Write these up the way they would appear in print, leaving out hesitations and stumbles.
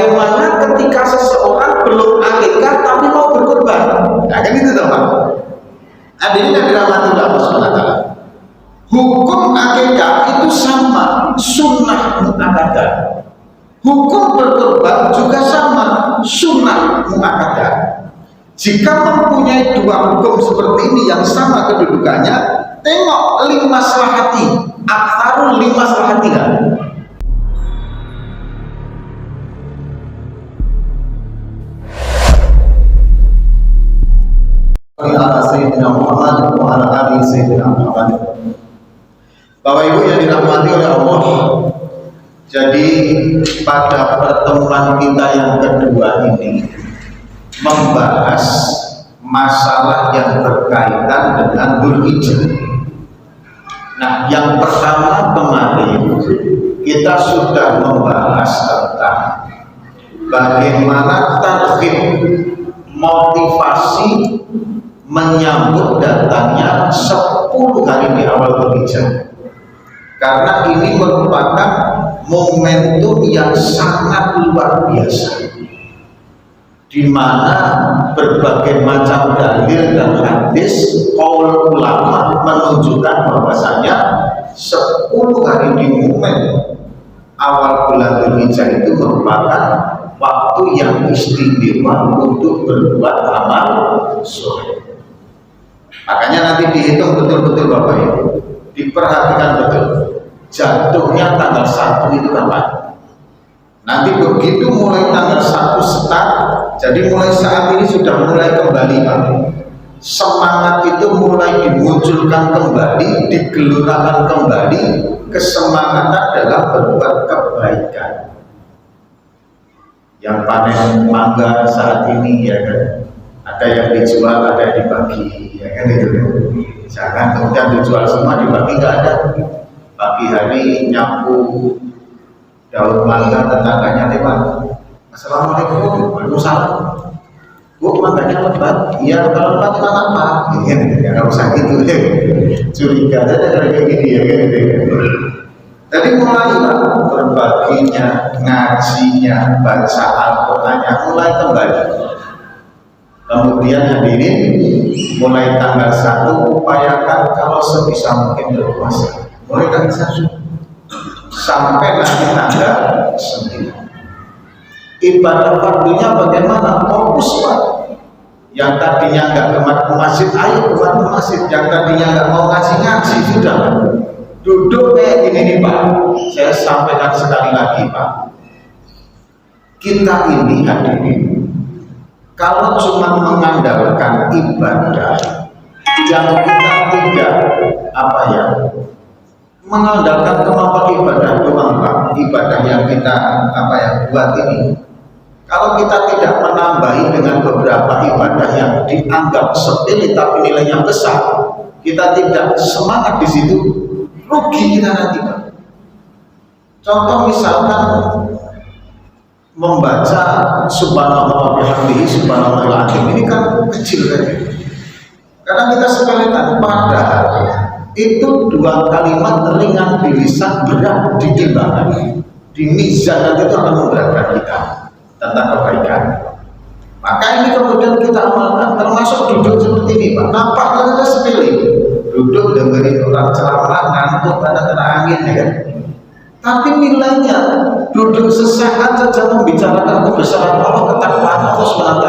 bagaimana ketika seseorang belum akikah tapi mau berkorban? Nah, kan itu Pak. Hadirin yang dirahmati Allah SWT. Hukum akikah itu sama, sunnah muakkadah. Hukum berkorban juga sama, sunnah muakkadah. Jika mempunyai dua hukum seperti ini yang sama kedudukannya, tengok lima maslahati, aktsarul lima maslahatiha. Ala Sayyidina Muhammad wa ala ali Sayyidina Muhammad. Bapak Ibu yang dirahmati oleh Allah, jadi pada pertemuan kita yang kedua ini membahas masalah yang berkaitan dengan Dzulhijjah. Nah, yang pertama kemarin kita sudah membahas tentang bagaimana targhib, motivasi menyambut datangnya 10 hari di awal Dzulhijjah, karena ini merupakan momentum yang sangat luar biasa, di mana berbagai macam dalil dan hadis qaul ulama menunjukkan bahwasanya 10 hari di momen awal bulan Dzulhijjah itu merupakan waktu yang istimewa untuk berbuat amal soleh. Makanya nanti dihitung betul-betul Bapak Ibu, diperhatikan betul, jatuhnya tanggal 1 itu kapan. Nanti begitu mulai tanggal 1 start, jadi mulai saat ini sudah mulai kembali Pak. Semangat itu mulai dimunculkan kembali, digelurakan kembali. Kesemangatan adalah berbuat kebaikan. Yang panen mangga saat ini ya kan, ada yang dijual, ada yang dibagi, ya kan itu kan. Jangan kemudian dijual semua, dibagi nggak ada. Pagi hari nyapu daun mangga, tetangganya lewat, assalamualaikum, waalaikumsalam. Bu, mangganya lebat? Iya, kalau lebat kenapa? Ya nggak usah gitu deh. Curiga aja dari kayak gini ya kan. Jadi mulai Pak, berbaginya, ngajinya, baca Al-Qur'annya mulai kembali. Kemudian hadirin, mulai tanggal 1 upayakan kalau sebisa mungkin berpuasa. Mulai tanggal 1 sampai nanti tanggal 9. Ibadah fardunya bagaimana? Fokus Pak. Yang tadinya nggak ke masjid, ayo ke masjid. Yang tadinya nggak mau ngaji, sudah. Duduk kayak gini nih Pak. Saya sampaikan sekali lagi Pak. Kita ini hadirin, kalau cuma mengandalkan ibadah yang kita tidak mengandalkan kemampuan ibadah doang Pak, ibadah yang kita buat ini, kalau kita tidak menambahi dengan beberapa ibadah yang dianggap sepele tapi nilainya besar, kita tidak semangat di situ, rugi kita nanti Pak. Contoh misalkan membaca subhanallah bihamdihi subhanallahil azim, ini kan kecil kan, karena kita sepelekan, padahal itu 2 kalimat ringan di lisan, berat di timbangan, di mizan nanti itu akan memberatkan kita tentang kebaikan. Maka ini kemudian kita amalkan, termasuk duduk seperti ini Pak. Nampaknya kita sepele, duduk dengerin orang ceramah, ngantuk karena kena angin ya kan. Tapi nilainya duduk sesaat saja membicarakan kebesaran Allah, ketakwaan Allah SWT,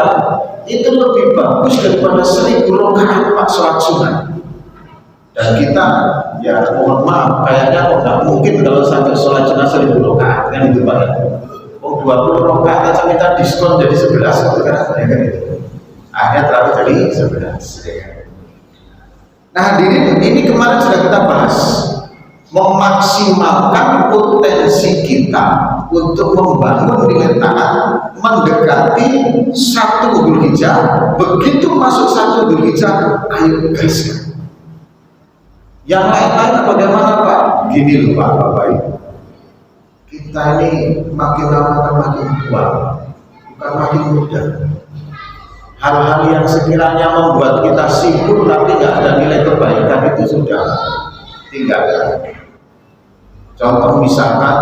itu lebih bagus daripada 1000 rakaat Pak sholat sunat. Dan kita ya mohon maaf, kayaknya nggak mungkin kalau sampai sholat sunat 1000 rakaat kan itu Pak. 20 rakaat aja kita diskon jadi 11 gitu kan, ya kan itu. Akhirnya terakhir jadi 11. Ya kan? Nah hadirin, ini kemarin sudah kita bahas, memaksimalkan potensi kita untuk membangun nilai taat mendekati 1 Dzulhijjah. Begitu masuk 1 Dzulhijjah, ayo guys. Yang lain-lain bagaimana Pak? Gini loh Pak, Bapak Ibu, kita ini makin lama kan makin tua, bukan makin muda. Hal-hal yang sekiranya membuat kita sibuk tapi nggak ada nilai kebaikan itu sudah tinggalkan. Contoh misalkan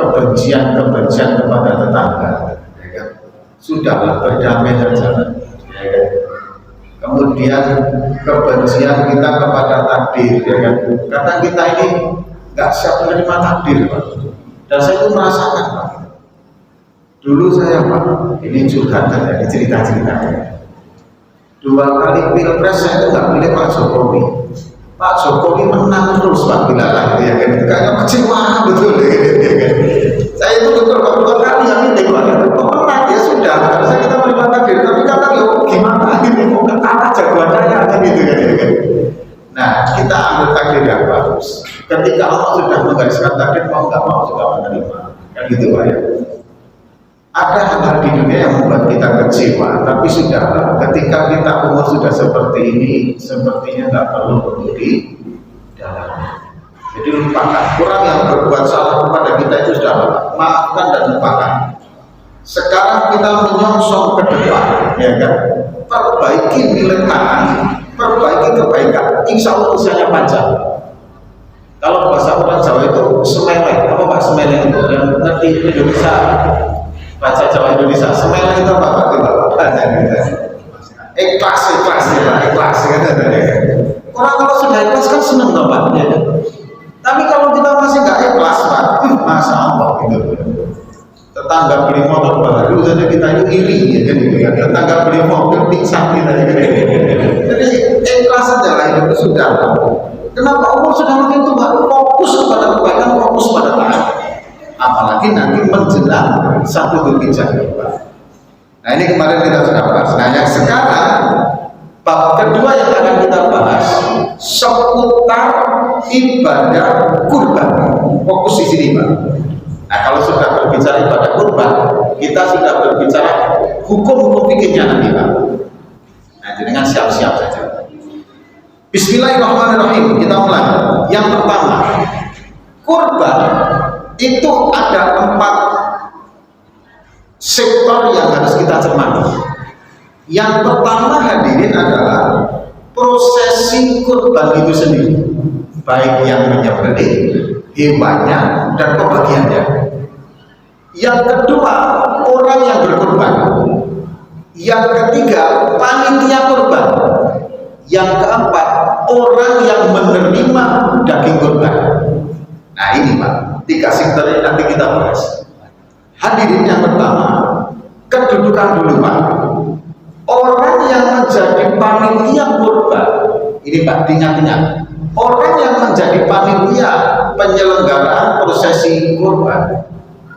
kebencian kepada tetangga, ya kan? Sudahlah berdamai saja, ya kan? Kemudian kebencian kita kepada takdir, ya kan? Karena kita ini nggak siap menerima takdir, Pak. Dan saya itu merasakan, Pak. Dulu saya, Pak, ini curhatan, ini cerita-ceritanya. 2 kali pilpres saya itu nggak pilih Pak Jokowi. Pak Jokowi menang terus, Pak, bilalah, ya kan? Kayaknya kecewa betul, ya kan? Saya itu betul, Pak, 2 kali yang ini, Pak. Kok menang ya sudah, harusnya kita menerima takdir. Tapi kata ya gimana? Ini mau ketawa jagoannya, kan gitu kan? Ya kan? Nah, kita ambil takdir yang bagus. Ketika Allah sudah menggariskan takdir, mau nggak mau juga menerima, kan gitu, Pak ya. Ada hal-hal di dunia yang membuat kita kecewa, tapi sudah ketika kita umur sudah seperti ini, sepertinya nggak perlu untuk di dalam. Jadi lupakan. Orang yang berbuat salah kepada kita itu sudah maafkan dan lupakan. Sekarang kita menyongsong ke depan, ya kan? Perbaiki nilai tangan, perbaiki kebaikan. Insya Allah usianya panjang. Kalau bahasa orang Jawa itu semeleh, apa Pak semeleh itu? Yang ngerti Indonesia, baca Jawa Indonesia, semeleh itu apa Pak? Ikhlas ya Pak, ikhlas kan? Orang kalau sudah ikhlas kan seneng loh Pak, ya kan? Tapi kalau kita masih nggak ikhlas Pak, Masya Allah gitu. Tetangga beli motor baru saja kita itu iri, ya kan? Tetangga beli mobil pingsan kita, ya kan? Jadi ikhlas saja lah itu sudah. Kenapa umur sudah makin tua? Fokus kepada kebaikan, fokus pada taat. Apalagi nanti menjelang 1 Dzulhijjah. Nah ini kemarin kita sudah bahas. Nah yang sekarang bab kedua yang akan kita bahas seputar ibadah kurban. Fokus di sini Pak. Nah kalau sudah berbicara ibadah kurban, kita sudah berbicara hukum-hukum fikihnya nanti Pak. Nah dengan siap-siap saja. Bismillahirrahmanirrahim. Kita mulai. Yang pertama, kurban itu ada 4 sektor yang harus kita cermati. Yang pertama hadirin adalah prosesi kurban itu sendiri, baik yang menyembelih, hewannya, dan pembagiannya. Yang kedua, orang yang berkurban. Yang ketiga, panitia kurban. Yang keempat, orang yang menerima daging kurban. Nah ini Pak, 3 sektor ini nanti kita bahas. Hadirin yang pertama, kedudukan dulu Pak. Orang yang menjadi panitia kurban, ini Pak diingat-ingat. Orang yang menjadi panitia penyelenggaraan prosesi kurban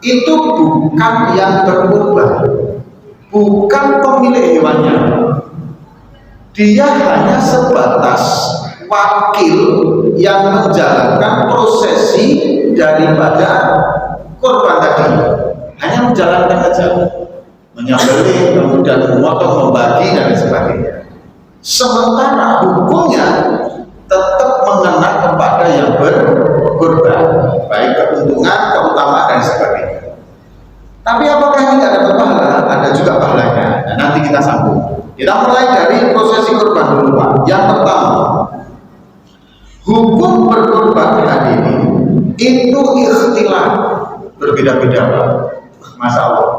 itu bukan yang berkurban, bukan pemilik hewannya. Dia hanya sebatas wakil yang menjalankan prosesi daripada kurban tadi, hanya menjalankan saja, menyembelih, kemudian memotong, membagi dan sebagainya. Sementara hukumnya tetap mengena kepada yang berkurban, baik keuntungan, keutamaan dan sebagainya. Tapi apakah ini ada pahala? Ada juga pahalanya. Nah, nanti kita sambung. Kita mulai dari prosesi kurban dulu Pak. Yang pertama, hukum berkurban hari ini itu ikhtilaf, berbeda-beda Pak. Masya Allah.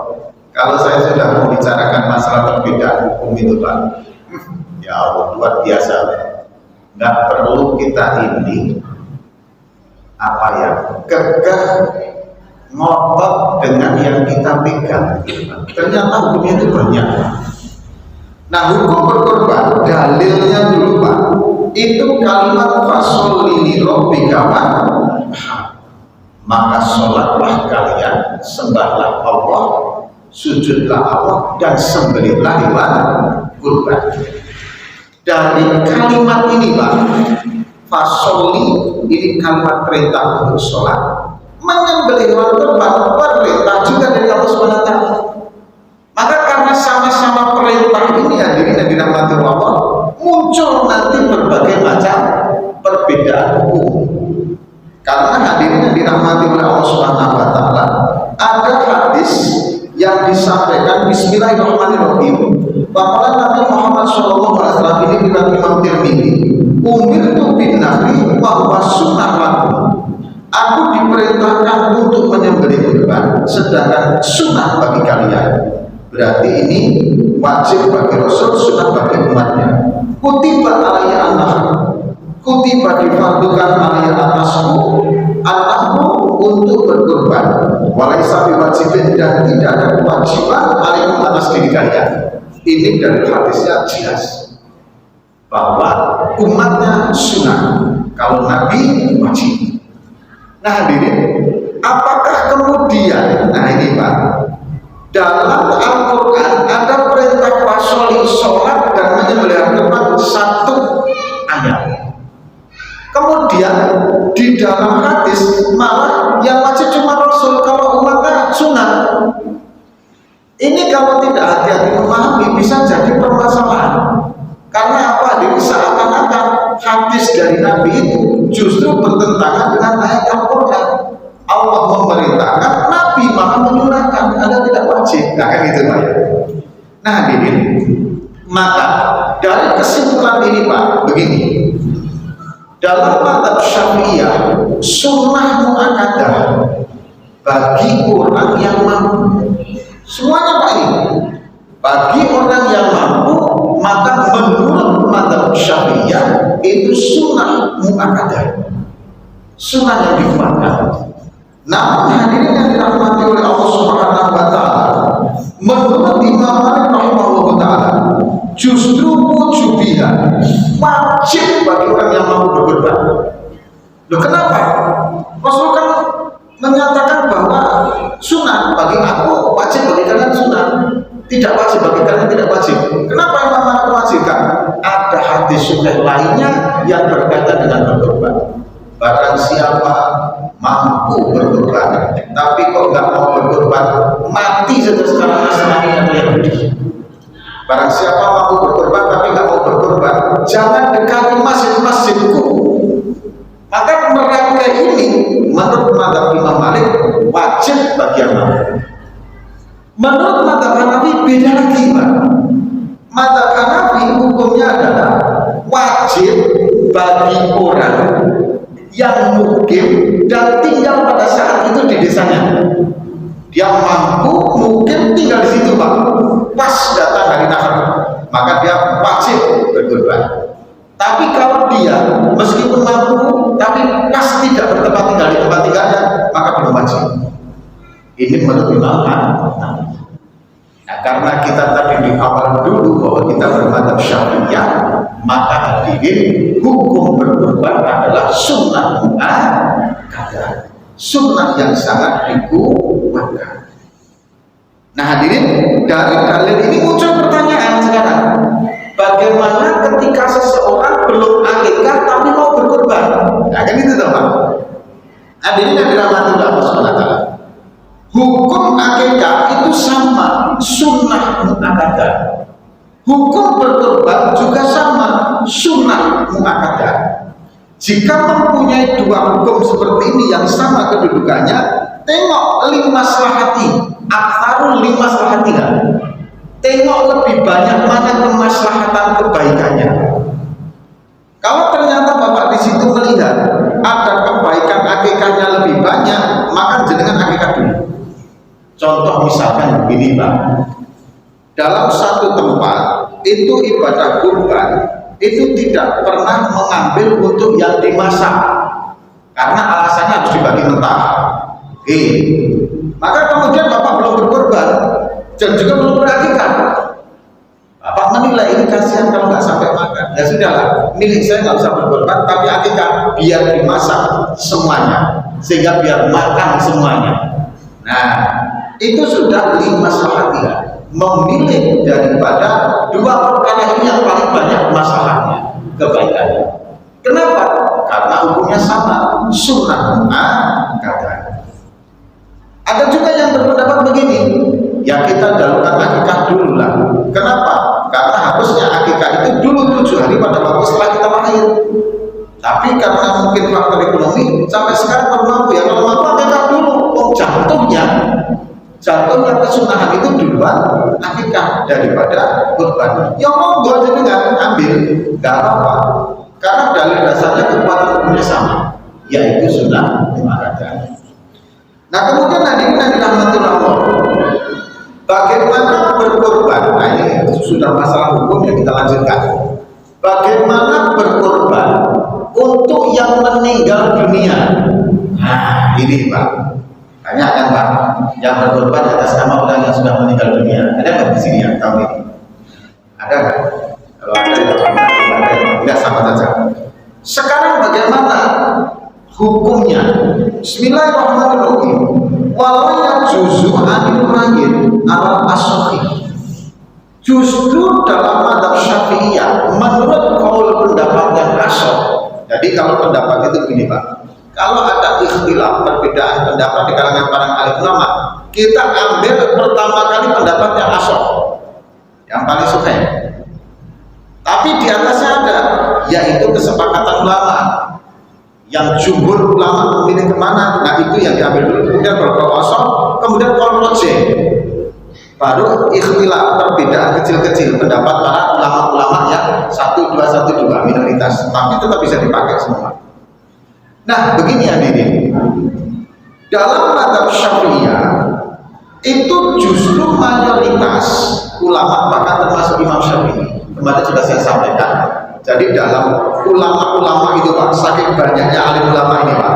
Kalau saya sudah membicarakan masalah perbedaan hukum itu Pak, ya Allah luar biasa. Nggak perlu kita ini apa ya, kekeh ngotot dengan yang kita pegang. Ternyata hukumnya itu banyak. Nah hukum berkorban dalilnya dulu Pak, itu kalimat fasolini robbika, maka sholatlah kalian, sembahlah Allah, sujudlah Allah, dan sembelihlah hewan kurban. Dari kalimat ini Pak, fasoli ini kalimat perintah untuk sholat, menyembelih hewan kurban perintah juga dari Allah SWT. Maka karena sama-sama perintah ini hadirin yang dirahmati Allah, muncul nanti berbagai macam perbedaan hukum. Karena hadirin yang dirahmati oleh Allah SWT, ada hadis yang disampaikan Bismillahirrahmanirrahim bahwa Nabi Muhammad SAW ini bilang Imam Tirmidzi, umirtu bin nahri wa huwa sunnah lakum. Aku diperintahkan untuk menyembelih sedangkan sunnah bagi kalian. Berarti ini wajib bagi Rasul, sunnah bagi umatnya. Kutiba alayya anak, kutiba difardukan alayya atasku, anakmu untuk berkorban. Walaysa biwajibin, dan tidak ada kewajiban alaikum atas diri kalian. Ini dari hadisnya jelas bahwa umatnya sunnah, kalau Nabi wajib. Nah hadirin, apakah kemudian, nah ini Pak, dalam Al-Quran ada perintah wasoli sholat dan menyembelih kurban satu ayat. Kemudian di dalam hadis malah yang wajib cuma Rasul, kalau umatnya sunnah. Ini kalau tidak hati-hati memahami bisa jadi permasalahan. Karena apa? Di seakan-akan hadis dari Nabi itu justru bertentangan dengan ayat Al-Quran. Allah memerintahkan, Nabi malah menyunahkan, Anda tidak wajib. Nah kan gitu Pak ya. Nah hadirin, maka dari kesimpulan ini Pak, begini. Dalam mazhab Syafi'iyah, sunnah muakkadah bagi orang yang mampu. Semuanya Pak ini. Bagi orang yang mampu, maka menurut mazhab Syafi'iyah itu sunnah muakkadah, sunnah yang dikuatkan. Namun hadirin yang dirahmati oleh Allah Subhanahu wa taala, menurut Imam Malik rahimahullah taala, justru wujubiha, wajib bagi orang yang mampu berkorban. Loh kenapa? Rasul kan menyatakan bahwa sunnah bagi aku, wajib bagi kalian sunnah, tidak wajib bagi kalian tidak wajib. Kenapa Imam Malik mewajibkan? Ada hadis sahih lainnya yang berkaitan dengan berkorban. Barang siapa mampu berkorban, tapi kok nggak mau berkorban, mati saja sekarang Nasrani atau Yahudi. Barang siapa mampu berkorban tapi nggak mau berkorban, jangan dekati masjid-masjidku. Maka mereka ini menurut mazhab Imam Malik wajib bagi yang mampu. Menurut mazhab Hanafi beda lagi Pak. Mazhab Hanafi hukumnya adalah wajib bagi orang yang mukim dan tinggal pada saat itu di desanya. Dia mampu mukim tinggal di situ Pak, pas datang hari nahar, maka dia wajib berkorban. Tapi kalau dia meskipun mampu tapi pas tidak bertempat tinggal di tempat tinggalnya, maka belum wajib. Ini menurut Imam Hanafi. Nah, karena kita tadi di awal dulu bahwa kita bermadzhab Syafi'iyah, maka hadirin hukum berkorban adalah sunnah muakkadah, sunnah yang sangat dikuatkan. Nah hadirin, dari dalil ini muncul pertanyaan sekarang, bagaimana ketika seseorang belum akikah tapi mau berkorban? Nah kan itu Pak. Hadirin yang dirahmati Allah Subhanahu wa taala, hukum akikah itu sama, sunnah muakkadah. Hukum berkorban juga sama, sunnah muakkadah. Jika mempunyai dua hukum seperti ini yang sama kedudukannya, tengok limaslahati, aktsarul limaslahatiha. Tengok lebih banyak mana kemaslahatan kebaikannya. Kalau ternyata Bapak di situ melihat ada kebaikan akikahnya lebih banyak, maka jenengan akikah dulu. Contoh misalkan begini Pak, dalam satu tempat itu ibadah kurban itu tidak pernah mengambil untuk yang dimasak karena alasannya harus dibagi mentah. Maka kemudian Bapak belum berkorban dan juga belum berakikah. Bapak menilai ini kasihan kalau nggak sampai makan. Ya sudahlah, milik saya nggak usah berkorban, tapi akikah biar dimasak semuanya sehingga biar makan semuanya. Nah itu sudah limaslahatiha, memilih daripada dua perkara ini yang paling banyak masalahnya, kebaikannya. Kenapa? Karena hukumnya sama, sunnah muakkadah. Ada juga yang berpendapat begini, ya kita dahulukan akikah dulu lah. Kenapa? Karena harusnya akikah itu dulu 7 hari pada waktu setelah kita lahir. Tapi karena mungkin faktor ekonomi sampai sekarang belum mampu, ya kalau mampu akikah dulu. Oh jatuhnya kesunahan itu duluan akikah daripada kurban. Ya monggo jadi nggak ambil, nggak apa-apa. Karena dalil dasarnya kekuatan hukumnya sama, yaitu sunnah muakkadah. Nah kemudian hadirin yang dirahmati Allah, bagaimana berkorban? Nah ini sudah masalah hukum yang kita lanjutkan. Bagaimana berkorban untuk yang meninggal dunia? Nah ini Pak, tanyakan Pak, yang berkorban atas nama orang yang sudah meninggal dunia, ada nggak di sini yang tahu ini? Ada nggak? Kalau ada ya tidak, sama saja. Sekarang bagaimana hukumnya? Bismillahirrahmanirrahim. Walau yang juzu anil mayyit ala as-sahih. Justru dalam mazhab Syafi'iyah menurut kaul pendapat yang asal. Jadi kalau pendapat itu begini Pak, kalau ada ikhtilaf perbedaan pendapat di kalangan para alim ulama, kita ambil pertama kali pendapat yang asal, yang paling sahih. Tapi di atasnya ada, yaitu kesepakatan ulama. Yang jumhur ulama memilih kemana, nah itu yang diambil dulu. Kemudian kalau asal, kemudian kalau rojeh, baru ikhtilaf perbedaan kecil-kecil pendapat para ulama-ulama yang 1212 minoritas, tapi tetap bisa dipakai semua. Nah begini hadirin, dalam mazhab Syafi'iyah itu justru mayoritas ulama, bahkan termasuk Imam Syafi'i, kemarin sudah saya sampaikan. Jadi dalam ulama-ulama itu Pak, saking banyaknya alim ulama ini Pak,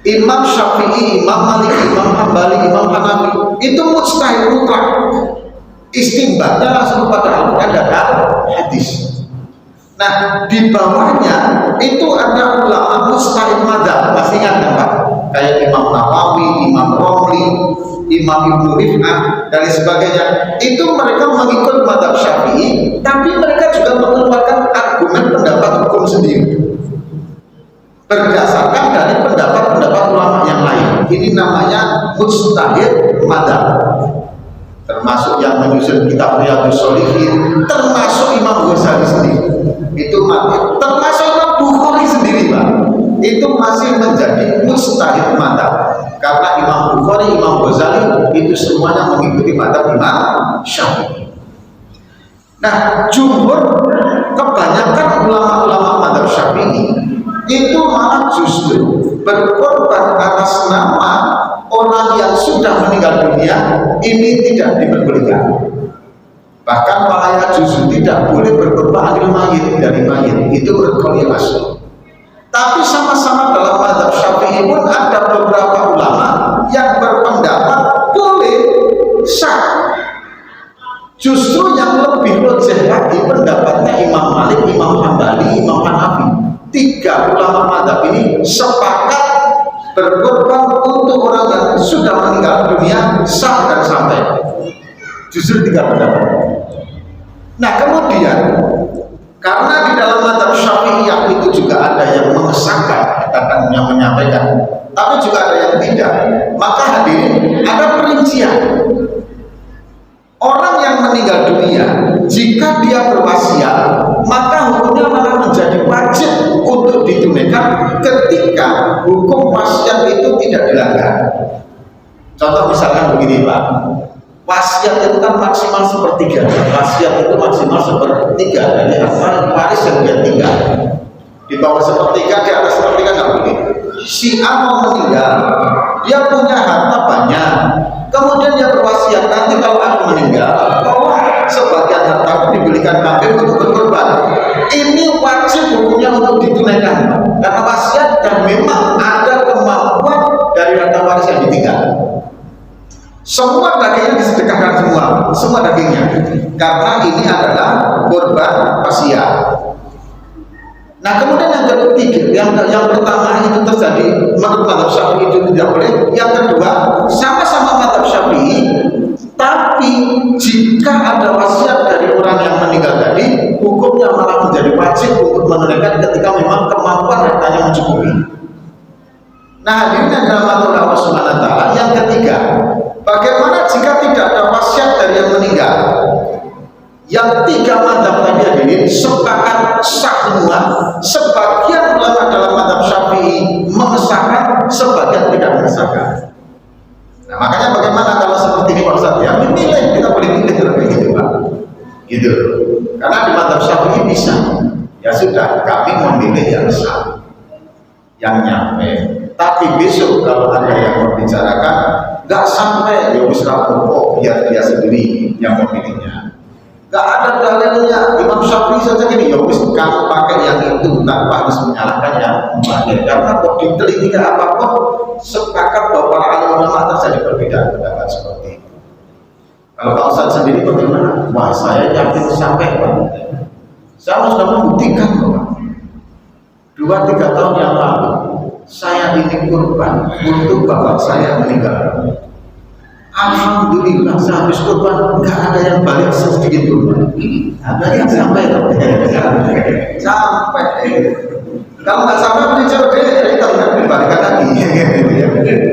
Imam Syafi'i, Imam Malik, Imam Hambali, Imam Hanafi itu mujtahid mutlak, istimbatnya langsung kepada Al-Quran dan hadis. Nah di bawahnya itu ada ulama mujtahid madzhab, masih ingat kan Pak? Kayak Imam Nawawi, Imam Romli, Imam Ibnu Rif'ah dan sebagainya. Itu mereka mengikut madzhab Syafi'i, tapi mereka juga mengeluarkan argumen pendapat hukum sendiri berdasarkan dari pendapat-pendapat ulama yang lain. Ini namanya mujtahid madzhab. Termasuk yang menyusun kitab Riyadhus Shalihin, termasuk Imam Ghazali sendiri. Itu madzhab. Termasuk Imam Bukhari sendiri, Pak. Itu masih menjadi mujtahid madzhab. Karena Imam Bukhari, Imam Ghazali itu semuanya mengikuti madzhab Imam Syafi'i. Nah, jumhur kebanyakan ulama-ulama madzhab Syafi'i itu malah justru berkorban atas nama orang yang sudah meninggal dunia, ini tidak diperbolehkan. Bahkan malah justru tidak boleh berkorban anil mayit, dari mayit, itu berkali asli. Tapi sama-sama dalam mazhab Syafi'i pun ada beberapa ulama yang berpendapat boleh sah. Justru yang lebih rojih lagi pendapatnya Imam Malik, Imam Hambali, Imam Hanafi. 3 ulama mazhab ini sepakat berkorban untuk orang yang sudah meninggal dunia sah dan santai. Justru 3 pendapat. Nah kemudian karena di dalam mazhab Syafi'iyah itu juga ada yang mengesahkan, katakan yang menyampaikan, tapi juga ada yang tidak. Maka hadirin ada perincian. Orang yang meninggal dunia, jika dia berwasiat, maka hukumnya malah menjadi wajib untuk ditunaikan ketika hukum wasiat itu tidak dilanggar. Contoh misalkan begini Pak, wasiat itu kan maksimal 1/3, wasiat itu maksimal 1/3 dari harta waris yang dia tinggal. Di bawah 1/3, di atas 1/3 nggak boleh. Si A mau meninggal, dia punya harta banyak, kemudian dia berwasiat, nanti kalau aku meninggal, bahwa sebagian harta diberikan kambing untuk berkorban. Ini wajib hukumnya untuk ditunaikan, karena wasiat dan memang ada kemampuan dari harta waris yang ditinggal. Semua dagingnya disedekahkan semua dagingnya, karena ini adalah korban wasiat. Nah kemudian yang ketiga, yang pertama itu terjadi menurut mazhab Syafi'i itu tidak boleh. Yang kedua sama-sama mazhab Syafi'i, tapi jika ada wasiat dari orang yang meninggal tadi, hukumnya malah menjadi wajib untuk menunaikan ketika memang kemampuan hartanya mencukupi. Nah hadirin yang dirahmati Allah Subhanahu wa taala, yang ketiga, bagaimana jika tidak ada wasiat dari yang meninggal? Yang 3 mazhab tadi hadirin sepakat sah semua. Sebagian ulama dalam mazhab Syafi'i mengesahkan, sebagian tidak mengesahkan. Nah makanya bagaimana kalau seperti ini Pak Ustaz, ya memilih, kita boleh pilih lebih gitu Pak, gitu. Karena di mazhab Syafi'i bisa, ya sudah kami memilih yang sah, yang nyampe. Tapi Tapi besok kalau ada yang membicarakan, nggak sampai ya wis kok biar dia sendiri yang memilihnya. Nggak ada dalilnya. Imam Syafi'i saja gini, ya wis kamu pakai yang itu tanpa harus menyalahkan yang memakai. Karena kok diteliti apapun sepakat bahwa para alim ulama terjadi perbedaan pendapat seperti itu. Kalau Pak Ustadz sendiri bagaimana? Wah, saya yakin sampai Pak. Saya sudah membuktikan Pak. 2-3 tahun yang lalu saya ini kurban untuk bapak saya meninggal. Alhamdulillah saya habis kurban nggak ada yang balik sedikit pun. Ada yang sampai sampai. Kalau nggak sampai beli jauh deh, kita nggak dibalikan lagi.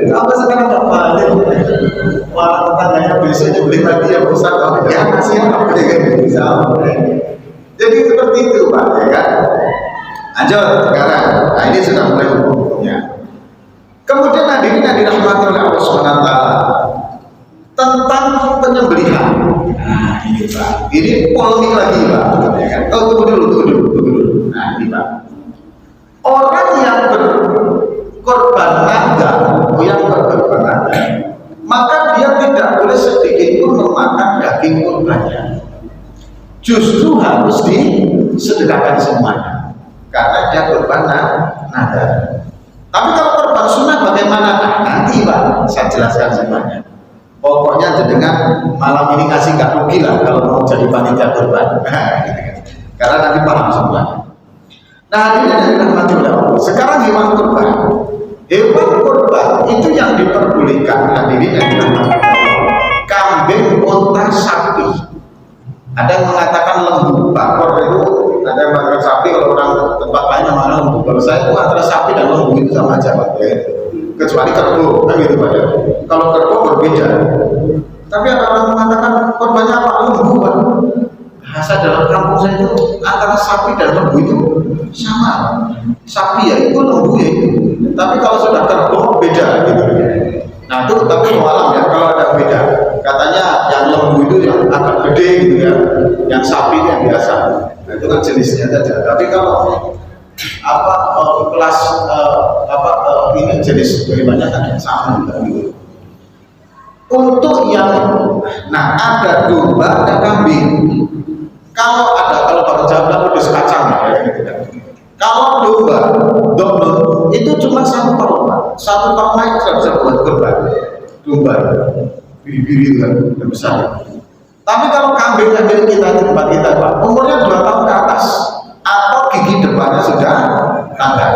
Sampai sekarang nggak balik. Wah, tetangganya besok beli lagi ya besar kalau ya masih apa sampai. Jadi seperti itu Pak, ya kan? Lanjut sekarang. Nah, ini sudah mulai hukumnya. Kemudian hadirin yang dirahmati oleh Allah SWT tentang penyembelihan. Nah, ini Pak. Ini polemik lagi Pak. Ya kan? Oh, tunggu dulu. Nah, ini Pak. Orang yang berkorban naga, maka dia tidak boleh sedikit pun memakan daging korbannya. Justru harus disedekahkan semuanya. Karena dia korban naga. Tapi kalau korban sunnah bagaimana? Nah, nanti Pak, saya jelaskan semuanya. Pokoknya jenengan malam ini ngasih gak rugi lah kalau mau jadi panitia korban. Karena nanti paham semuanya. Nah, ini dari rahmati Allah. Sekarang hewan korban. Hewan korban itu yang diperbolehkan hadirin yang dirahmati Allah. Kambing, unta, sapi. Ada yang mengatakan lembu, bakor itu. Ada yang mengatakan sapi, kalau orang tempat lain namanya lembu. Kalau saya itu antara sapi dan lembu itu sama aja Pak, ya. Kecuali kerbau, kan gitu Pak ya. Kalau kerbau berbeda. Tapi ada orang mengatakan korbannya apa? Lembu Pak. Bahasa dalam kampung saya itu antara sapi dan lembu itu sama. Sapi ya itu, lembu ya itu. Tapi kalau sudah kerbau beda gitu. Nah itu tapi malam ya kalau ada beda. Katanya yang lembu itu yang agak gede gitu ya, yang sapi itu yang biasa. Nah, itu kan jenisnya saja. Tapi kalau kelas ini jenis bagaimana kan sama gitu. Untuk yang ada domba, ada kambing. Kalau baru jawab pedes kacang ya gitu kan. Kalau domba itu cuma 1 tahun Pak. 1 tahun naik sudah bisa buat korban. Domba biri-biri kan besar. Tapi kalau kambing kita di tempat kita Pak, umurnya 2 tahun ke atas atau gigi depannya sudah tanggal.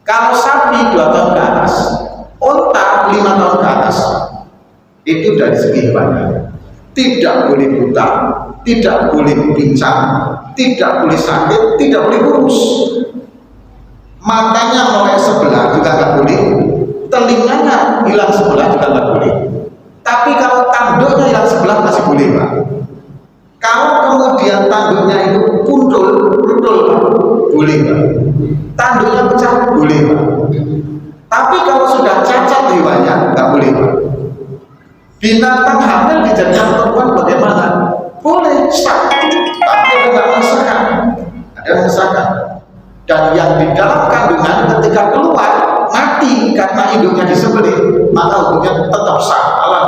Kalau sapi 2 tahun ke atas, unta 5 tahun ke atas, itu dari segi hewannya tidak boleh buta, tidak boleh pincang, tidak boleh sakit, tidak boleh kurus. Matanya mulai sebelah juga nggak boleh, telinganya hilang sebelah juga nggak boleh. Tapi kalau tanduknya hilang sebelah masih boleh Pak. Kalau kemudian tanduknya itu puntul Pak, boleh Pak. Tanduknya pecah, boleh Pak. Tapi kalau sudah cacat hewannya, nggak boleh Pak. Binatang hamil dijadikan korban bagaimana? Boleh, sah. Tapi nggak mengesahkan. Ada yang mengesahkan. Dan yang di dalam kandungan ketika keluar mati karena induknya disembelih, maka hukumnya tetap sah. Allah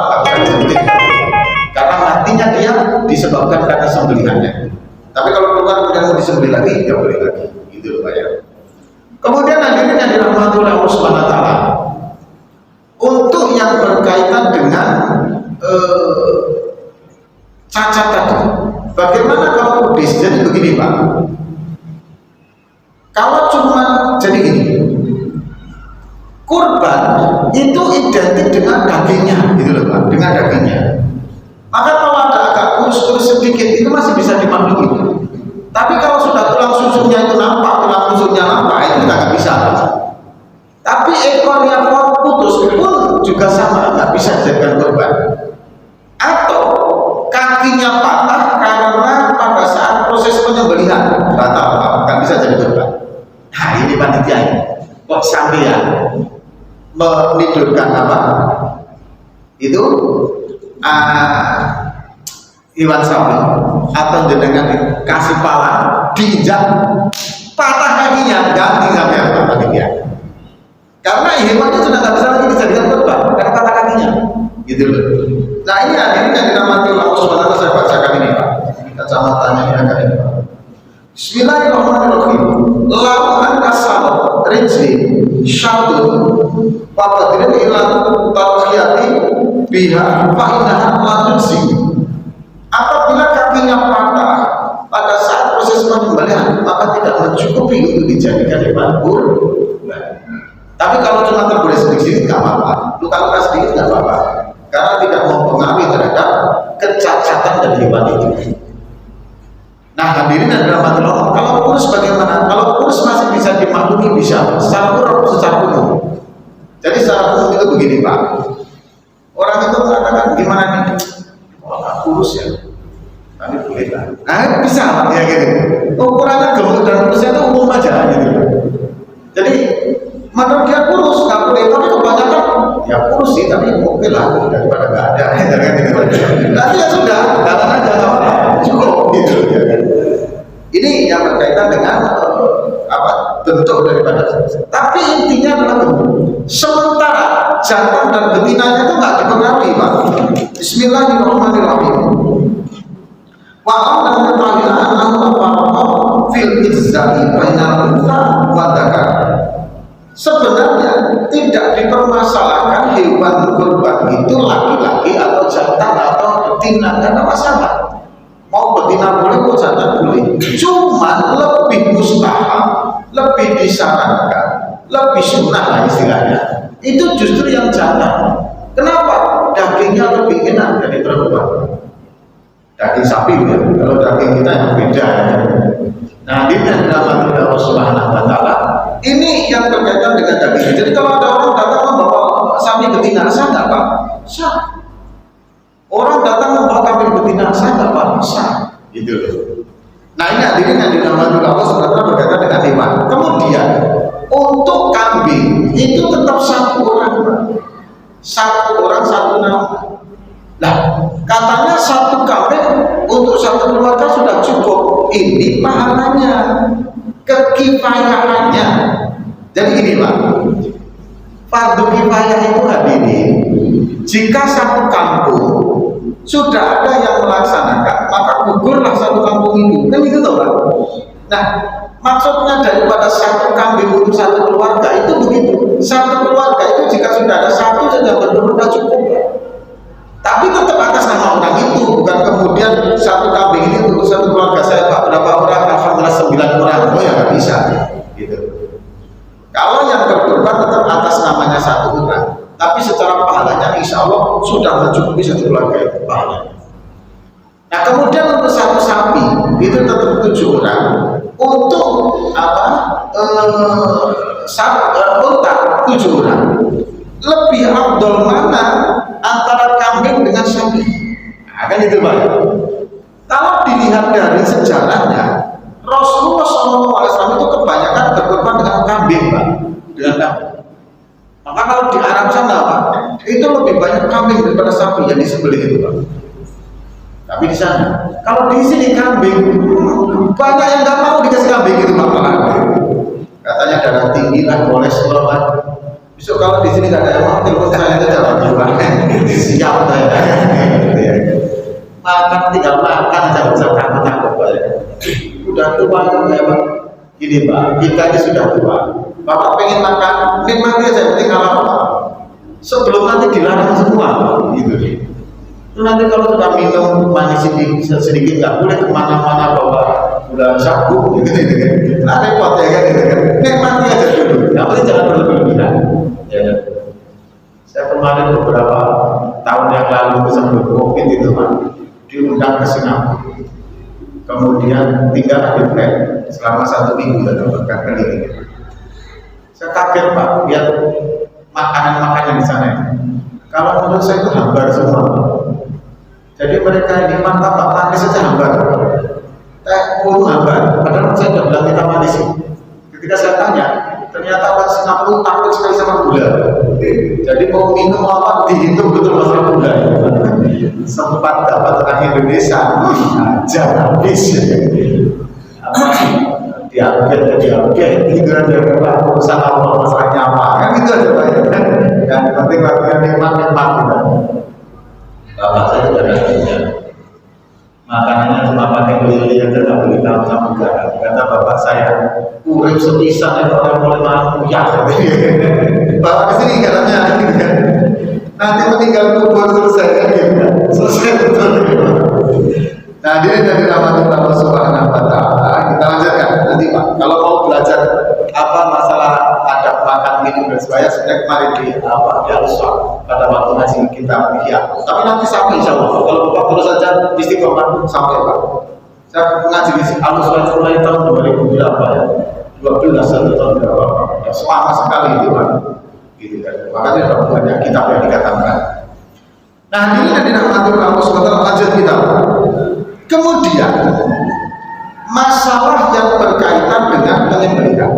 karena matinya dia disebabkan karena sembelihannya. Tapi kalau keluar kemudian mau disembelih lagi, ya boleh lagi. Gitu loh Pak ya. Kemudian hadirin yang dirahmati oleh Allah Subhanahu wa taala. Untuk yang berkaitan dengan cacat tadi, bagaimana kalau kudis? Jadi begini Pak. Kalau cuma jadi gini, kurban itu identik dengan dagingnya, gitu loh Pak, dengan dagingnya. Maka kalau ada agak kurus-kurus sedikit itu masih bisa dimaklumi. Tapi kalau sudah tulang susunya itu nampak, tulang rusuknya nampak, itu nggak bisa. Tapi ekornya putus pun juga sama, nggak bisa dijadikan korban. Atau kakinya patah karena pada saat proses penyembelihan batal, nggak bisa jadi korban. Nah ini panitia ini, kok sampean menidurkan apa? Itu hewan sapi atau jenengan kasih pala diinjak patah kakinya, ganti sampean panitia. karena hewannya sudah nggak bisa lagi dijadikan korban karena kata kakinya, gitu loh. Nah ini hadirin yang dirahmati Allah SWT, saya bacakan ini Pak, kacamatanya ini agak ini Pak. Bismillahirrahmanirrahim. Lawan kasal rijli syadun papadirin ilan tadkhiyati biha fa'inahan ladunsi. Apabila kakinya patah pada saat proses penyembelihan, maka tidak mencukupi untuk dijadikan hewan kurban. Tapi kalau cuma terboleh sedikit nggak apa-apa, luka-luka sedikit nggak apa-apa, karena tidak mempengaruhi terhadap kecacatan dari hewan itu. Nah hadirin dan rahmatullah, kalau kurus bagaimana? Kalau kurus masih bisa dimaklumi, bisa secara umum, secara umum. Jadi secara umum itu begini Pak, orang itu mengatakan gimana nih? Wah kurus ya, tapi boleh lah. Nah bisa ya gitu. Ukurannya gemuk dan kurusnya itu umum aja gitu. Jadi menurut dia kurus nggak boleh, tapi kebanyakan ya kurus sih, tapi oke lah daripada nggak ada. Nanti ya sudah, datang aja nggak apa-apa, cukup gitu ya kan. Ini yang berkaitan dengan bentuk daripada. Tapi intinya adalah bentuk. Sementara jantan dan betinanya itu nggak dipengaruhi Pak. Bismillahirrahmanirrahim. Wa'am dan ketahuilah annahu fil izzati bainal unsa wa dzakar. Sebenarnya tidak dipermasalahkan hewan kurban itu laki-laki atau jantan atau betina, karena masalah. Mau betina boleh, mau jantan boleh. Cuman lebih mustahab, lebih disarankan, lebih sunnah lah istilahnya. Itu justru yang jantan. Kenapa? Dagingnya lebih enak dari perempuan. Daging sapi ya. Kalau daging kita yang beda ya. Nah ini adalah Allah Subhanahu Wa Taala. Ini yang berkaitan dengan daging. Jadi kalau ada orang datang membawa sapi betina, sah nggak Pak? Sah. Orang datang membawa kambing betina, sah nggak Pak? Sah. Gitu loh. Nah ini hadirin yang dirahmati Allah sebenarnya berkaitan dengan hewan. Kemudian untuk kambing itu tetap satu orang, Pak. Satu orang satu nama. Nah katanya satu kambing untuk satu keluarga sudah cukup. Ini pahalanya, kekifayahannya. Jadi ini Pak, fardu kifayah itu hadirin, jika satu kampung sudah ada yang melaksanakan, maka gugurlah satu kampung itu, kan itu toh Pak. Nah maksudnya daripada satu kambing untuk satu keluarga itu begitu. Satu keluarga itu jika sudah ada satu saja benar-benar cukup. Tapi tetap atas nama orang itu, bukan kemudian satu kambing ini untuk satu keluarga saya Pak, berapa orang? Alhamdulillah 9 orang. Oh ya nggak bisa gitu. Kalau yang berkorban tetap atas namanya satu orang, tapi secara pahalanya insya Allah sudah mencukupi satu keluarga itu pahalanya. Nah kemudian untuk satu sapi itu tetap 7 orang. Untuk unta 7 orang. Lebih afdol mana antara kambing dengan sapi? Nah, kan itu Pak. Kalau dilihat dari sejarahnya, Rasulullah SAW itu kebanyakan berkorban dengan kambing Pak, dengan kambing. Maka kalau di Arab sana Pak, itu lebih banyak kambing daripada sapi yang disembelih itu Pak. Tapi di sana, kalau di sini kambing, banyak yang nggak mau dikasih kambing itu Pak. Katanya darah tinggi lah, kolesterol lah. Besok kalau di sini nggak ada yang mau, telepon saya itu jangan jual. Siap saya. Makan tinggal makan, jangan usah takut-takut Pak. Udah tua kan ya Pak. Gini Pak, kita ini sudah tua. Bapak pengen makan, nikmati aja, penting apa Pak. Sebelum nanti dilarang semua, gitu. Itu nanti kalau sudah minum manis sedikit nggak boleh kemana-mana bawa gula sabu, gitu. Nah repot ya kan, gitu kan. Nikmati aja dulu. Yang penting jangan berlebihan. Ya. Saya kemarin beberapa tahun yang lalu sebelum COVID itu Pak, diundang ke Singapura. Kemudian tinggal di flat selama 1 minggu dan berkat keliling. Saya kaget Pak, lihat makanan-makanan di sana. Kalau menurut saya itu hambar semua. Jadi mereka ini martabak manis saja hambar, teh pun hambar. Padahal saya sudah bilang kita manis. Ketika saya tanya, ternyata orang Singapura takut sekali sama gula. Jadi mau minum apa dihitung betul masalah gula. Sempat dapat orang Indonesia, aja habis. Diambil, hiburan dari urusan apa masalahnya apa kan itu aja Pak ya. Yang penting waktunya nikmat-nikmat kita. Bapak saya juga ada makanannya cuma pakai beli aja, nggak beli tamu garam. Kata bapak saya, urip sepisan itu orang mulai mampu ya. Bapak kesini katanya gitu kan. Nanti meninggal kubur selesai kan gitu. Selesai betul. Nah, diri dari rahmatullah subhanahu wa ta'ala. Kita lanjutkan nanti Pak. Kalau mau belajar apa masalah adab makan minum dan sebagainya, sudah kemarin di Al-Uswah pada waktu ngaji kita Ihya. Tapi nanti sampai insya Allah. Kalau Bapak terus saja istiqomah sampai Pak. Saya ngaji di Al-Uswah mulai tahun 2000 berapa ya? 12 tahun berapa? Ya, selama sekali itu Pak. Gitu kan. Makanya ada banyak kitab yang dikatakan. Nah, ini yang dirahmatullah Allah SWT. Lanjut kita. Kemudian masalah yang berkaitan dengan penyembelihan.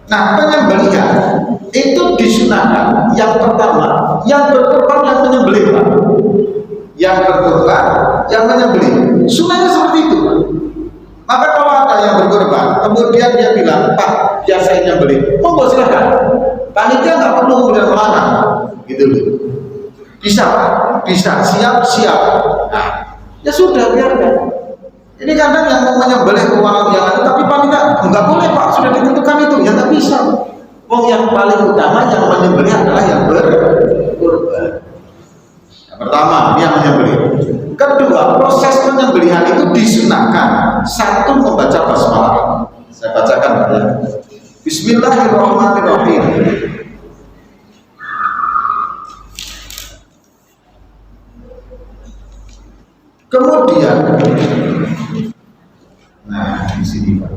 Nah, penyembelihan itu disunahkan. Yang pertama, yang berkorban yang menyembelih, Pak. Yang berkorban yang menyembelih. Sunahnya seperti itu, Pak. Maka kalau ada yang berkorban, kemudian dia bilang, Pak, biar saya nyembelih, monggo silakan. Panitia nggak perlu kemudian melarang, gitu loh. Bisa, Pak. Bisa. Siap. Nah, ya sudah, biarkan. Ini kadang yang mau menyembelih uang yang ada, tapi panitia nggak boleh Pak, sudah ditentukan itu, ya nggak bisa. Wong yang paling utama yang menyembelih adalah yang berkorban. Yang pertama, dia menyembelih. Kedua, proses penyembelihan itu disunahkan. Satu, membaca basmalah. Saya bacakan ya. Bismillahirrahmanirrahim. Kemudian, nah di sini Pak.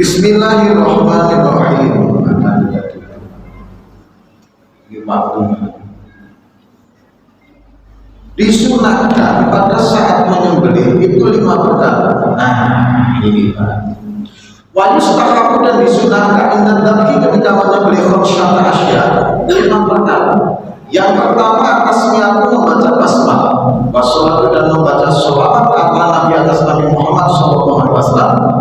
Bismillahirrahmanirrahim. Ini maknanya. Disunahkan pada saat menyembelih itu 5 perkara. Nah, ini Pak. Wa yustahabu dan disunahkan inna dzabhi ketika menyembelih khamsata asya 5 perkara. Yang pertama, tasmiyatu membaca basmalah, wassalatu dan membaca sholawat ala Nabi atas Nabi Muhammad SAW,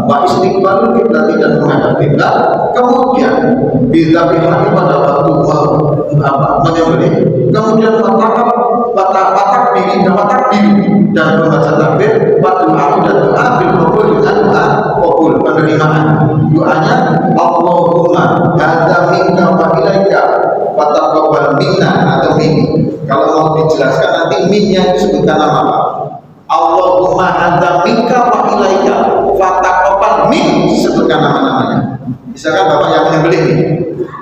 wa istiqbalul qiblat dan menghadap qiblat. Kemudian bidzabihani pada waktu menyembelih. Kemudian watak diri dan membaca takbir, wa doa dan doa bil qabul dengan doa qabul penerimaan. Doanya Allahumma hadza minka wa ilaika wa taqabbal minna atau min. Kalau mau dijelaskan nanti minnya itu sebutkan nama apa? Allahumma hadza minka wa ilaika wa taqabbal min, sebutkan nama-namanya. Misalkan Bapak yang menyembelih nih,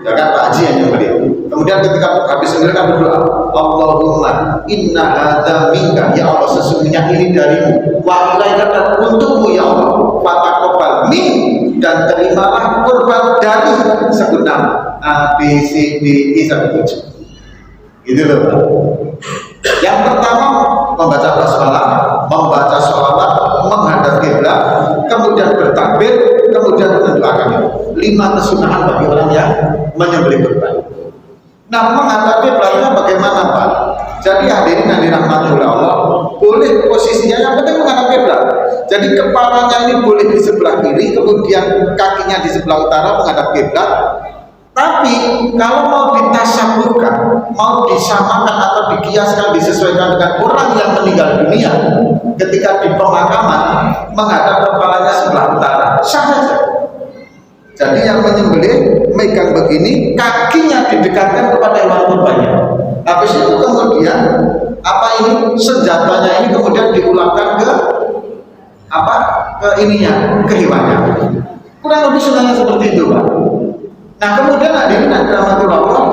ya kan Pak Haji yang menyembelih. Kemudian ketika habis menyembelih kan berdoa, Allahumma inna hadza minka, ya Allah sesungguhnya ini darimu, wa ilaika dan untukmu ya Allah, wa taqabbal min dan terimalah kurban dari sebut nama A, B, C, D, E sampai 7. Gitu loh Pak. Yang pertama membaca basmalah, membaca sholawat, menghadap kiblat, kemudian bertakbir, kemudian mendoakan itu. 5 kesunahan bagi orang yang menyembelih kurban. Nah, menghadap kiblatnya bagaimana Pak? Jadi hadirin yang dirahmati Allah, boleh posisinya yang penting menghadap kiblat. Jadi kepalanya ini boleh di sebelah kiri, kemudian kakinya di sebelah utara menghadap kiblat. Tapi kalau mau ditasabuhkan, mau disamakan atau dikiaskan, disesuaikan dengan orang yang meninggal dunia ketika di pemakaman menghadap kepalanya sebelah utara, sah saja. Jadi yang menyembelih megang begini, kakinya didekatkan kepada hewan kurbannya. Habis itu kemudian apa ini senjatanya ini kemudian diulangkan ke apa? Ke ininya, ke hewannya. Kurang lebih sunahnya seperti itu, Pak. Nah, kemudian hadirin yang dirahmati Allah,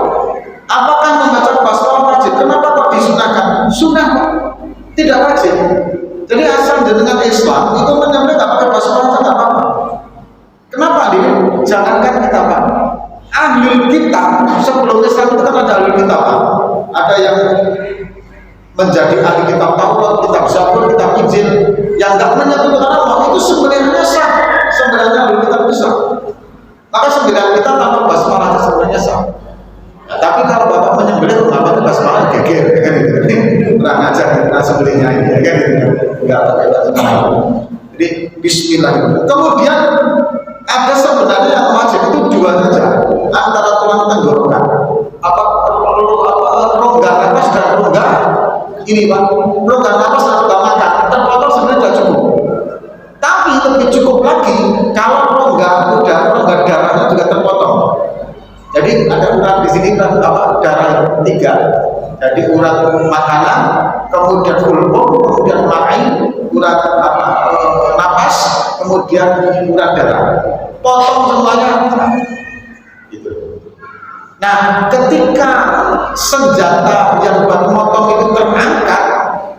apakah membaca basmalah wajib? Kenapa kok disunahkan? Sunnah, Pak. Tidak wajib. Jadi asal dengan Islam itu menyembelih nggak pakai basmalah nggak apa-apa. Kenapa hadirin? Jangankan kita, Pak. Ahlul kitab sebelum Islam itu kan ada ahlul kitab, Pak. Ada yang menjadi ahli kitab Taurat, kitab Zabur, kitab Injil, yang nggak menyebutkan Allah itu sebenarnya sah. Sebenarnya ahlul kitab itu sah. Maka sembilan kita tanpa basmalah sebenarnya sah. Nah, tapi kalau Bapak menyembelih kenapa itu basmalah geger, kan gitu. Kurang ajar kita sembelihnya ini, kan gitu. Kemudian ada sebenarnya yang wajib itu dua saja, antara tulang tenggorokan, rongga nafas dan rongga ini Pak, rongga nafas dan rongga makan terpotong sebenarnya sudah cukup. Tapi lebih cukup lagi kalau rongga darahnya juga terpotong. Jadi ada urat di sini darah 3. Jadi urat makanan, kemudian fulpum, kemudian makai, urat napas, kemudian urat darah. Potong semuanya. Gitu. Nah, ketika senjata yang buat motong itu terangkat,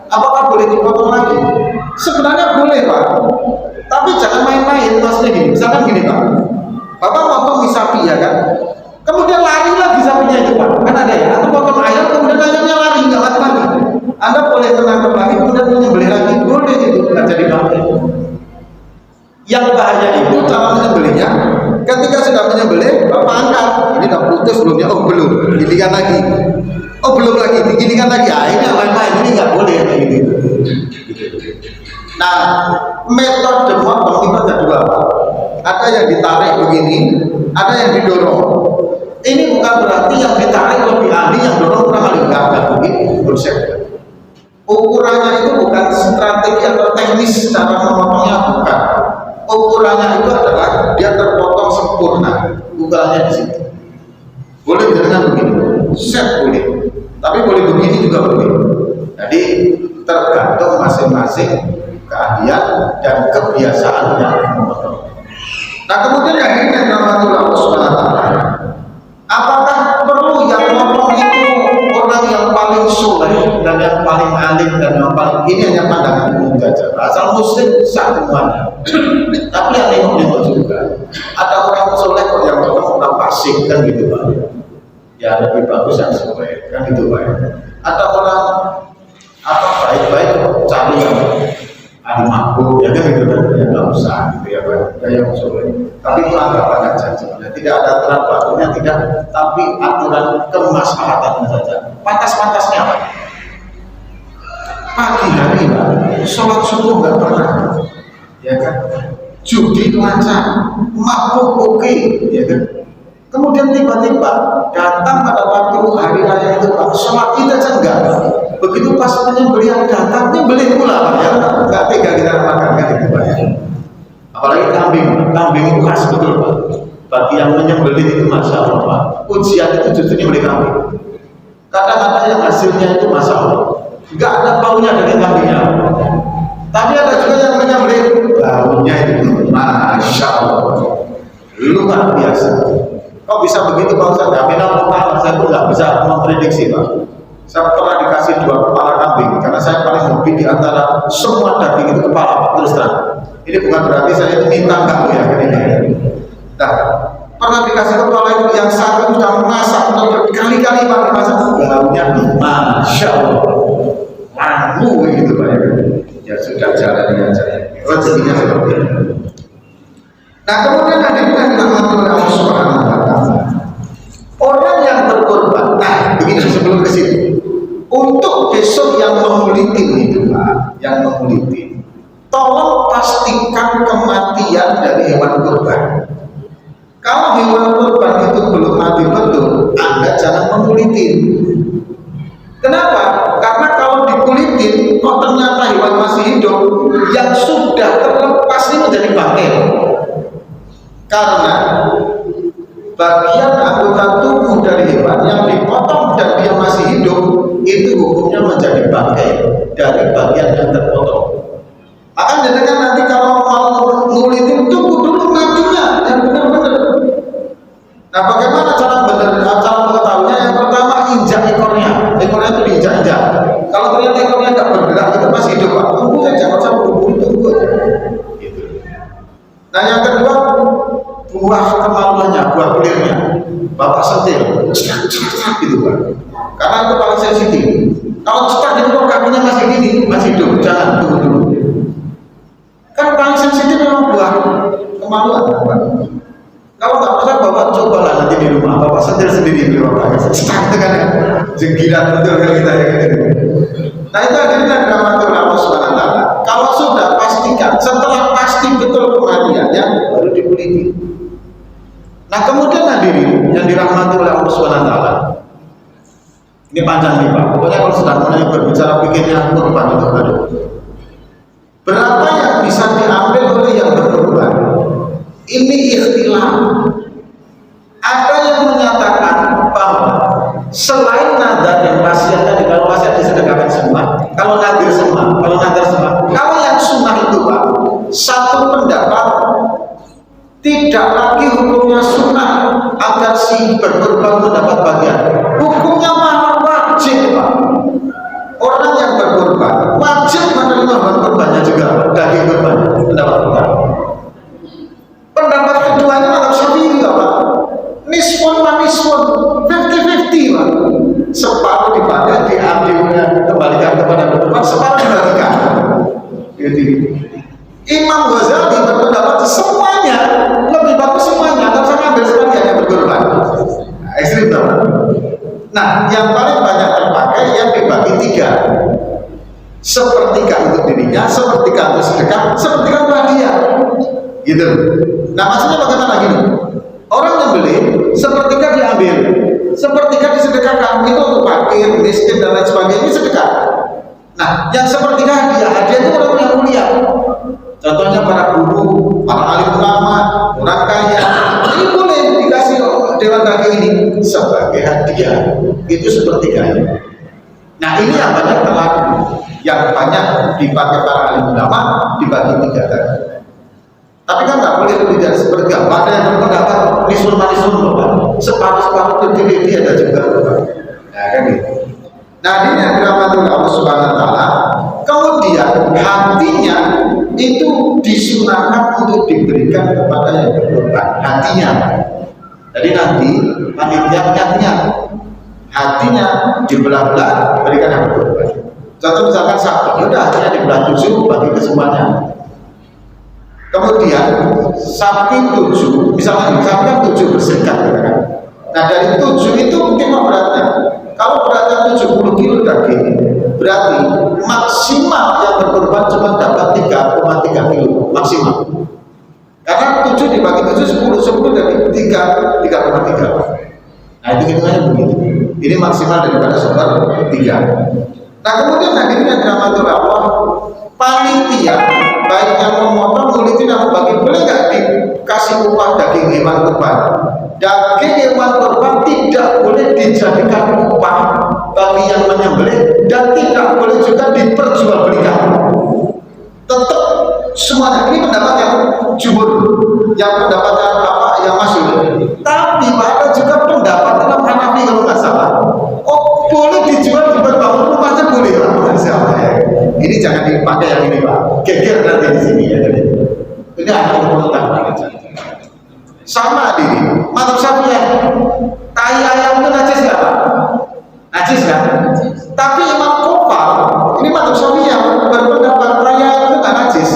apakah boleh dipotong lagi? Sebenarnya boleh Pak, tapi jangan main-main. Maksudnya gini, misalkan gini Pak, Bapak potong sapi ya kan, kemudian lari lagi sapinya itu Pak, kan ada ya, atau potong ayam kemudian ayamnya lari, nggak lari. Anda boleh menangkap lagi kemudian menyembelih lagi, boleh itu, nggak jadi bangkai. Yang bahaya itu cara menyembelihnya, ketika sudah menyembelih, Bapak angkat, ini udah putus belumnya, oh belum, gilikan lagi, oh belum lagi, diginikan lagi, ini main-main, ini nggak boleh kayak gitu. Nah, metode motong itu ada dua Pak. Ada yang ditarik begini, ada yang didorong. Ini bukan berarti yang ditarik lebih ahli, yang dorong kurang ahli, enggak begitu konsep. Ukurannya itu bukan strategi atau teknis cara memotongnya, bukan. Ukurannya itu adalah dia terpotong sempurna. Ukurannya di situ. Boleh dengan begini, set boleh, tapi boleh begini juga boleh. Jadi tergantung masing-masing keahlian dan kebiasaannya memotong. Nah kemudian yang ini yang Allah Subhanahu wa taala, apakah perlu yang motong itu orang yang paling soleh dan yang paling alim dan yang paling ini hanya pandangan umum saja, asal muslim sah semuanya. Tapi yang nengok juga ada orang soleh kok yang motong orang fasik kan gitu Pak, ya lebih bagus yang soleh kan gitu Pak. Ada orang baik-baik cari yang ahli mabuk ya kan gitu kan, ya nggak usah gitu ya Pak, yang soleh. Tapi itu anggapan aja sebenarnya, tidak ada aturan bakunya tidak, tapi aturan kemaslahatannya saja. Pantas-pantasnya Pak, pagi hari Pak, sholat subuh nggak pernah, ya kan, judi lancar, mabuk oke, ya kan. Kemudian tiba-tiba datang pada waktu hari raya itu Pak, sholat kita aja enggak. Begitu pas penyembelihan datang, nyembelih pula Pak, ya enggak tega kita makan kan itu Pak ya. Apalagi kambing itu khas betul Pak. Bagi yang menyembelih itu masya Allah Pak, ujian itu justru nyembelih kambing. Kadang-kadang yang hasilnya itu masya Allah, enggak ada baunya dari kambingnya. Tapi ada juga yang menyembelih baunya itu masya Allah, luar biasa. Kok bisa begitu Pak Ustaz? Tapi saya pun nggak bisa memprediksi Pak. Saya pernah dikasih 2 kepala kambing karena saya paling hobi di antara semua daging itu kepala Pak, terus terang. Ini bukan berarti saya itu minta kamu ya ini. Nah, pernah dikasih kepala itu yang satu sudah masak berkali-kali Pak dimasak, baunya masya Allah, malu gitu Pak ya sudah jalan aja rezekinya seperti itu. Nah kemudian ada yang dinamakan oleh Allah Subhanahu wa taala, orang yang berkorban. Nah begini sebelum ke situ, untuk besok yang mengulitin itu Pak, yang mengulitin, tolong pastikan kematian dari hewan kurban. Kalau hewan kurban itu belum mati betul, Anda jangan mengulitin. Kenapa? Karena kalau dikulitin, kok ternyata hewan masih hidup, yang sudah terlepas ini menjadi bangkai. Karena bagian anggota tubuh dari hewan yang dipotong dan dia masih hidup, itu hukumnya menjadi bangkai dari bagian yang terpotong. Maka jadikan nanti kalau mau ngulitin, tunggu dulu matinya yang benar-benar. Nah bagaimana cara mengetahuinya? Yang pertama injak ekornya itu diinjak-injak. Kalau ternyata ekornya nggak bergerak, itu masih hidup Pak, tunggu aja, nggak usah buru-buru, tunggu aja. Gitu. Nah yang kedua, buah kemaluannya, buah kulirnya, Bapak sentil, gitu Pak. Karena itu paling sensitif. Kalau cepat itu kakinya masih gini, masih hidup, jangan tunggu dulu. Kan paling sensitif memang buah kemaluan Pak. Kalau nggak percaya Bapak cobalah nanti di rumah, Bapak sentil sendiri di rumah, cetak kan ya, jenggiran betul kan kita ya. Nah itu akhirnya dramatur Allah Subhanahu wa taala. Kalau sudah pastikan, setelah pasti betul betul kematiannya baru dikuliti. Nah kemudian hadirin yang dirahmati oleh Allah Subhanahu wa taala. Ini panjang nih Pak. Pokoknya kalau sudah mulai berbicara pikirnya kurban itu baru. Berapa yang bisa diambil oleh yang berkorban? Ini ikhtilaf. Ada yang menyatakan bahwa selain nadar dan wasiat tadi, kalau wasiat disedekahkan semua, kalau nadir semua, kalau yang sunnah itu Pak, satu pendapat tidak lagi hukumnya sunnah agar si berkorban mendapat bagian. Hukumnya malah wajib Pak. Orang yang berkorban wajib menerima berkorbannya juga, daging korban mendapat bagian. Pendapat keduanya mazhab Syafi'i Pak. Nisfun wa nisfun, 50-50 Pak. Separuh dipakai diambilnya kembalikan kepada berkorban, separuh dibagikan. Imam Ghazali berpendapat semuanya lebih bagus semuanya, nggak usah ngambil sekalian yang berkorban. Nah, ekstrim Pak. Nah, yang paling banyak terpakai yang dibagi 3. Sepertiga untuk dirinya, sepertiga untuk sedekah, sepertiga untuk hadiah. Gitu. Nah, maksudnya bagaimana gini? Orang yang beli, sepertiga diambil, sepertiga disedekahkan, itu untuk fakir, miskin dan lain sebagainya, ini sedekah. Nah, yang sepertiga hadiah itu orang yang mulia. Contohnya para guru, para alim ulama, orang kaya, ini boleh dikasih dewan daging ini sebagai hadiah. Itu sepertiganya. Nah, ini yang banyak terlaku, yang banyak dipakai para alim ulama dibagi 3 tadi. Tapi kan nggak boleh lebih dari sepertiga. Ada yang berpendapat nisun Bapak, separuh 50-50 ada juga Bapak. Nah kan gitu. Nah ini yang dirahmati oleh Allah Subhanahu wa taala. Kemudian hatinya itu disunahkan untuk diberikan kepada yang berkorban. Hatinya. Jadi nanti panitia hatinya dibelah-belah berikan yang berkorban. Contoh misalkan sapi, yaudah hatinya dibelah 7 bagi ke semuanya. Kemudian sapi 7, misalnya sapi kan 7 berserikat kan? Nah dari 7 itu mungkin beratnya. Kalau beratnya 70 kilo daging, berarti maksimal yang berkorban cuma dapat 3,3 kilo maksimal. Karena 7 dibagi 7, 10 dari 3,3. Nah itu hitungannya begitu. Ini maksimal daripada sumber 3. Nah kemudian hadirin yang dirahmati oleh Allah, panitia baik yang memotong, ngulitin, yang membagi, boleh nggak dikasih upah daging hewan kurban? Daging hewan kurban tidak boleh dijadikan upah bagi yang menyembelih dan tidak boleh juga diperjualbelikan. Tetap semuanya ini pendapat yang jumhur, yang pendapatnya apa yang masuk. Tapi ada juga pendapat dalam Hanafi kalau nggak salah. Oh boleh dijual di berbangun rumah aja boleh Pak. Ini jangan dipakai yang ini Pak. Geger nanti di sini ya. Ini hanya untuk tentang sama diri. Mazhab Syafi'i. Tai ayam itu najis nggak Pak? Najis kan? Tapi Imam Kofal, ini mazhab Syafi'i berpendapat tai ayam itu nggak najis.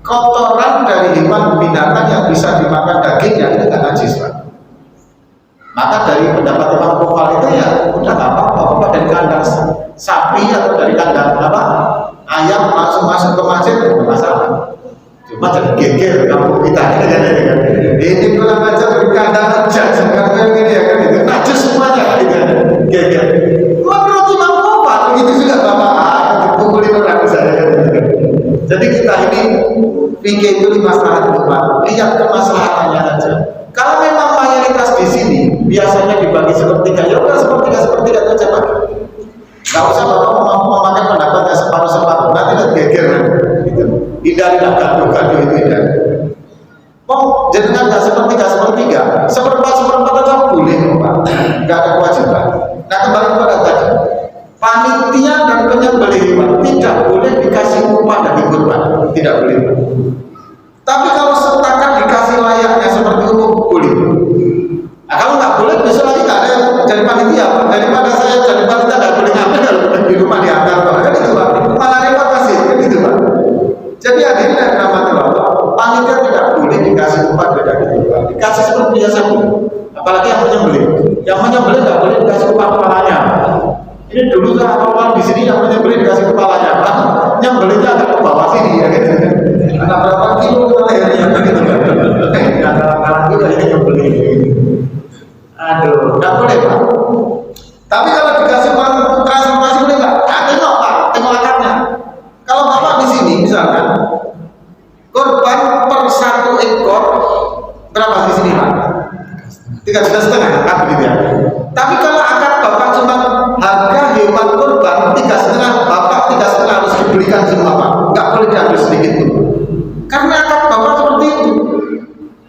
Kotoran dari hewan binatang yang bisa dimakan dagingnya itu nggak najis Pak. Maka dari pendapat Imam Kofal itu ya udah nggak apa-apa dari kandang sapi atau dari kandang apa ayam langsung masuk ke masjid tidak masalah. Cuma jadi geger kampung kita ini kurang aja dari kandang aja sekarang ini ya kan itu najis semuanya kan geger. Menurut Imam Kofal begitu juga Bapak kumpulin orang saya. Jadi kita ini pikir itu masalah Bapak, lihat kemaslahatannya saja. Kalau memang mayoritas di sini biasanya dibagi sepertiga, ya udah sepertiga saja Pak. Gak usah Bapak memakai pendapatnya separuh-separuh, nanti lihat geger gitu. Hindarilah gaduh-gaduh itu hindari. Oh, jadi nggak sepertiga, seperempat aja boleh Pak, nggak ada kewajiban. Nah kembali kepada tadi, panitia dan penyembelih tidak boleh dikasih upah dari kurban, tidak boleh. Tapi kalau sepakat dikasih layaknya seperti itu boleh. Nah kalau nggak boleh, besok lagi nggak ada yang jadi panitia. Daripada saya jadi panitia nggak boleh ngambil di rumah diantar, kan itu Pak. Malah repot masih, kan itu Pak. Jadi hadirin yang dirahmati Allah, panitia tidak boleh dikasih upah dari kurban. Dikasih seperti biasa pun. Apalagi yang menyembelih. Yang menyembelih nggak boleh dikasih upah kepalanya. Ini dulu kan awal di sini yang menyembelih dikasih kepalanya, kan nyembelihnya agak ke bawah sini ya kan. Anak berapa kilo lehernya begitu kan? Kadang-kadang juga yang beli. Aduh, nggak boleh Pak. Tapi kalau dikasih uang transportasi boleh nggak? Nah, tengok Pak, tengok akarnya. Kalau Bapak di sini misalkan korban per 1 ekor berapa di sini Pak? 3,5 juta kan begitu ya. Tapi kalau akad Bapak cuma harga hewan korban 3,5, Bapak 3,5 harus dibelikan semua Pak. Nggak boleh diambil sedikit pun. Karena akad Bapak seperti itu.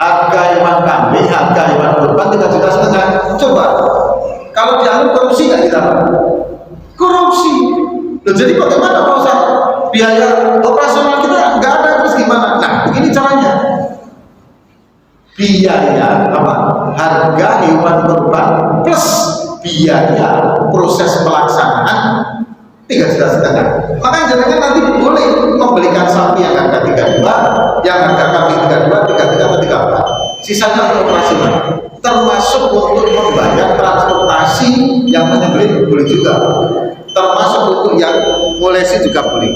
Harga hewan kambing, harga hewan korban 3,5 juta. Coba kalau diambil korupsi nggak kita Pak? Korupsi. Loh, jadi bagaimana Pak Ustaz? Biaya operasional kita nggak ada, terus gimana? Nah, begini caranya. Biaya apa? Harga hewan kurban plus biaya proses pelaksanaan 3,5 juta. Maka jangan nanti boleh membelikan sapi yang harga 32, yang harga kambing 32, 33 atau 34. Sisanya untuk operasional. Termasuk untuk membayar transportasi yang menyembelih boleh juga. Termasuk untuk yang polisi juga boleh.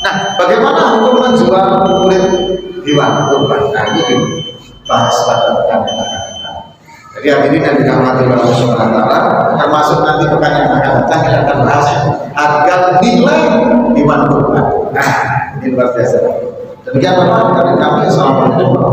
Nah, bagaimana hukum menjual kulit hewan kurban? Nah, ini bahas pada pekan yang akan datang. Jadi hadirin yang dirahmati Allah Subhanahu wa taala, termasuk nanti pekan yang akan datang kita akan bahas harga nilai hewan kurban. Nah, ini luar biasa. Demikian Bapak dari kami. Assalamualaikum warahmatullahi wabarakatuh.